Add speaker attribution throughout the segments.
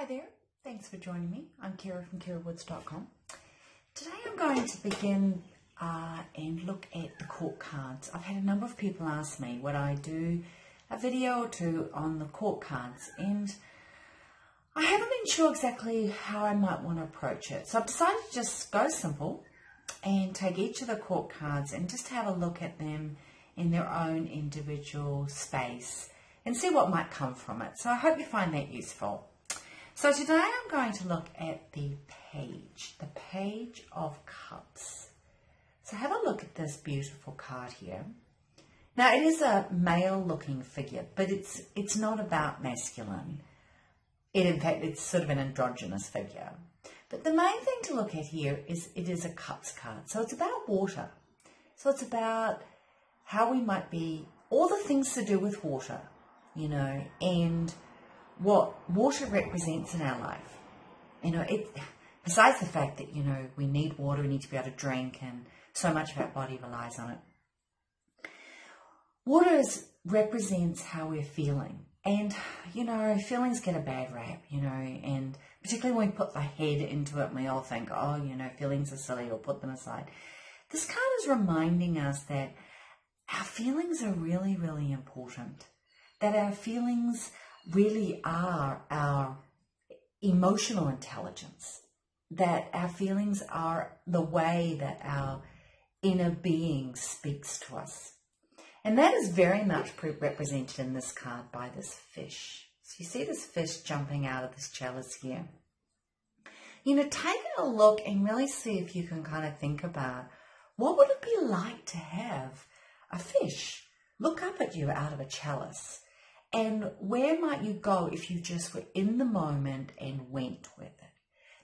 Speaker 1: Hi there, thanks for joining me. I'm Kira from KiraWoods.com. Today I'm going to begin and look at the court cards. I've had a number of people ask me would I do a video or two on the court cards, and I haven't been sure exactly how I might want to approach it. So I've decided to just go simple and take each of the court cards and just have a look at them in their own individual space and see what might come from it. So I hope you find that useful. So today I'm going to look at the Page of Cups. So have a look at this beautiful card here. Now it is a male looking figure, but it's not about masculine. In fact, it's sort of an androgynous figure. But the main thing to look at here is it is a Cups card. So it's about water. So it's about how we might be, all the things to do with water, you know, and what water represents in our life. You know, besides the fact that, you know, we need water, we need to be able to drink, and so much of our body relies on it. Water represents how we're feeling. And, you know, feelings get a bad rap, you know, and particularly when we put the head into it and we all think, oh, you know, feelings are silly, or put them aside. This card is reminding us that our feelings are really, really important. That our feelings really are our emotional intelligence. That our feelings are the way that our inner being speaks to us. And that is very much represented in this card by this fish. So you see this fish jumping out of this chalice here. You know, take a look and really see if you can kind of think about what would it be like to have a fish look up at you out of a chalice. And where might you go if you just were in the moment and went with it?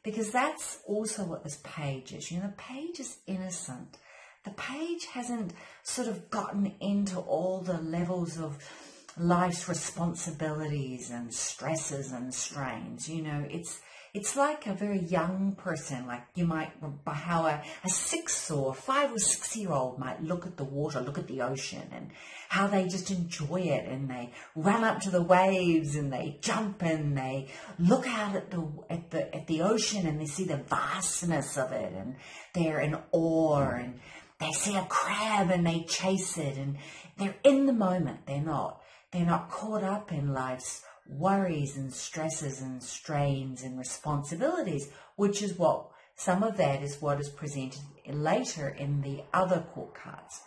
Speaker 1: Because that's also what this page is. You know, the page is innocent. The page hasn't sort of gotten into all the levels of life's responsibilities and stresses and strains. You know, it's like a very young person, like you might, how a 6 or 5 or 6 year old might look at the water, look at the ocean, and how they just enjoy it, and they run up to the waves and they jump and they look out at the ocean and they see the vastness of it, and they're in awe, and they see a crab and they chase it, and they're in the moment. They're not caught up in life's worries and stresses and strains and responsibilities, which is what some of that is what is presented later in the other court cards.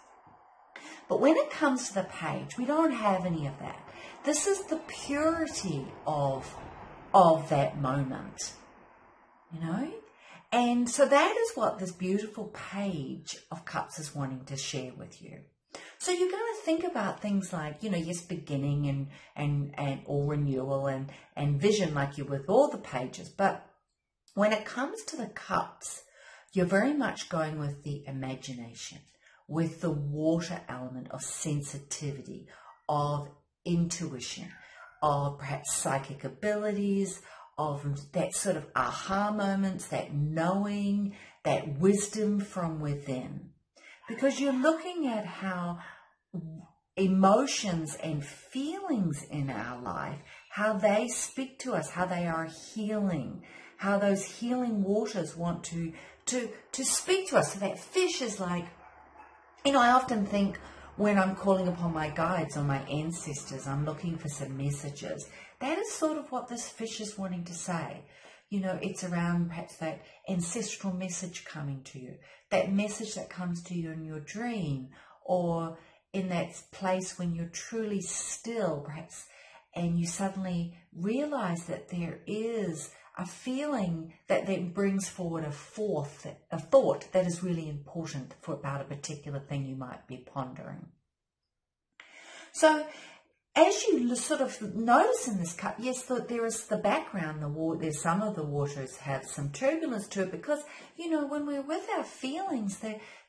Speaker 1: But when it comes to the page, we don't have any of that. This is the purity of that moment, you know? And so that is what this beautiful Page of Cups is wanting to share with you. So you're going to think about things like, you know, yes, beginning and or renewal and vision, like you with all the pages. But when it comes to the cups, you're very much going with the imagination, with the water element of sensitivity, of intuition, of perhaps psychic abilities, of that sort of aha moments, that knowing, that wisdom from within. Because you're looking at how emotions and feelings in our life, how they speak to us, how they are healing, how those healing waters want to speak to us. So that fish is like, you know, I often think when I'm calling upon my guides or my ancestors, I'm looking for some messages. That is sort of what this fish is wanting to say. You know, it's around perhaps that ancestral message coming to you, that message that comes to you in your dream, or in that place when you're truly still, perhaps, and you suddenly realize that there is a feeling that then brings forward a thought that is really important for about a particular thing you might be pondering. So as you sort of notice in this cup, yes, there is the background, there's some of the waters have some turbulence to it, because, you know, when we're with our feelings,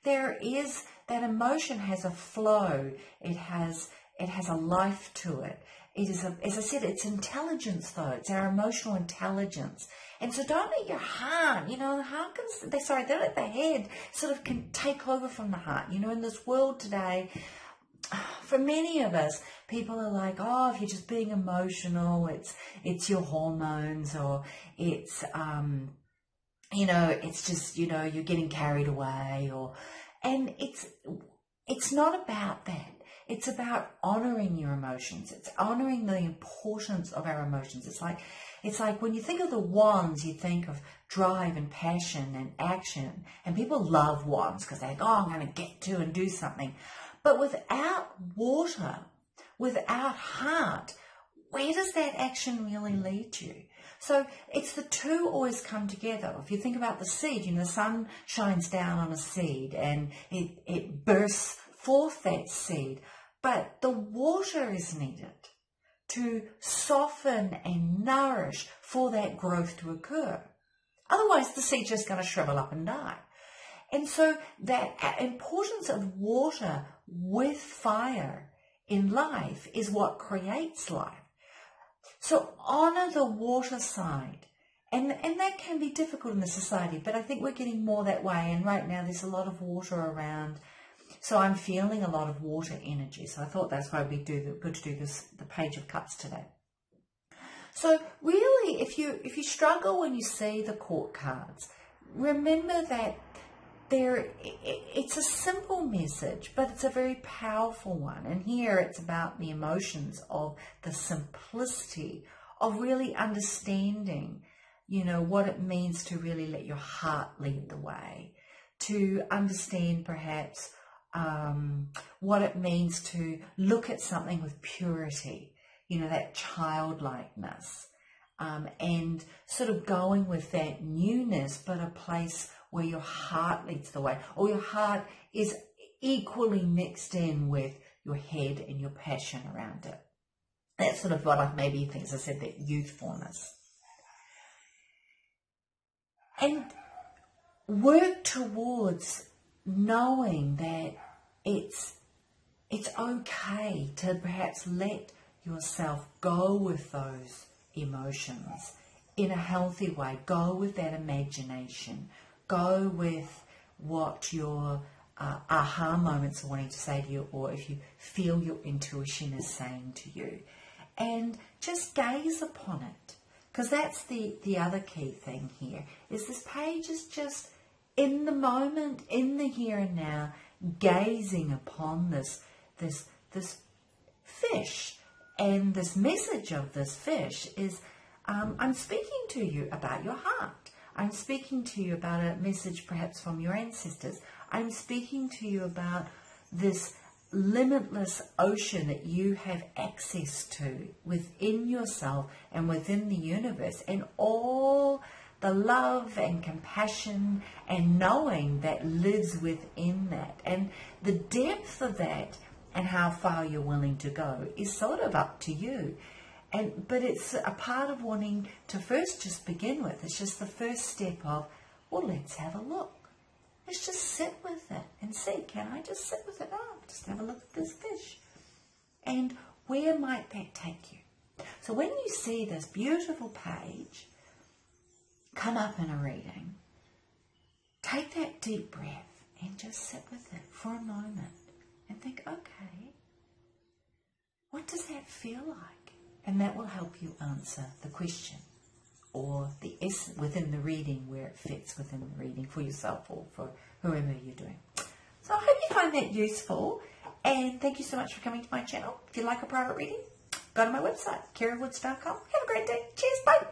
Speaker 1: there is, that emotion has a flow, it has a life to it. It is, as I said, it's intelligence though, it's our emotional intelligence. And so don't let your heart, you know, the heart don't let the head sort of can take over from the heart. You know, in this world today, for many of us, people are like, oh, if you're just being emotional, it's your hormones, or it's it's just, you're getting carried away, and it's not about that. It's about honoring your emotions. It's honoring the importance of our emotions. It's like when you think of the wands, you think of drive and passion and action. And people love wands because they think, oh, I'm going to get to and do something. But without water, without heart, where does that action really lead you? So it's the two always come together. If you think about the seed, the sun shines down on a seed and it bursts forth that seed. But the water is needed to soften and nourish for that growth to occur. Otherwise, the seed's just going to shrivel up and die. And so that importance of water with fire in life is what creates life. So honor the water side. And that can be difficult in the society, but I think we're getting more that way. And right now there's a lot of water around. So I'm feeling a lot of water energy. So I thought that's why good to do the Page of Cups today. So really, if you struggle when you see the court cards, remember that it's a simple message, but it's a very powerful one. And here it's about the emotions of the simplicity of really understanding, what it means to really let your heart lead the way, to understand perhaps what it means to look at something with purity, that childlikeness, and sort of going with that newness, but a place where your heart leads the way, or your heart is equally mixed in with your head and your passion around it. That's sort of what I maybe think, as I said, that youthfulness. And work towards knowing that it's okay to perhaps let yourself go with those emotions in a healthy way. Go with that imagination. Go with what your aha moments are wanting to say to you, or if you feel your intuition is saying to you. And just gaze upon it. Because that's the other key thing here, is this page is just in the moment, in the here and now, gazing upon this fish. And this message of this fish is, I'm speaking to you about your heart. I'm speaking to you about a message perhaps from your ancestors. I'm speaking to you about this limitless ocean that you have access to within yourself and within the universe, and all the love and compassion and knowing that lives within that. And the depth of that and how far you're willing to go is sort of up to you. But it's a part of wanting to first just begin with. It's just the first step of, well, let's have a look. Let's just sit with it and see, can I just sit with it? Oh, just have a look at this fish. And where might that take you? So when you see this beautiful page come up in a reading, take that deep breath and just sit with it for a moment and think, okay, what does that feel like? And that will help you answer the question, or the essence within the reading, where it fits within the reading for yourself or for whoever you're doing. So I hope you find that useful, and thank you so much for coming to my channel. If you'd like a private reading, go to my website, kerrywoods.com. Have a great day. Cheers. Bye.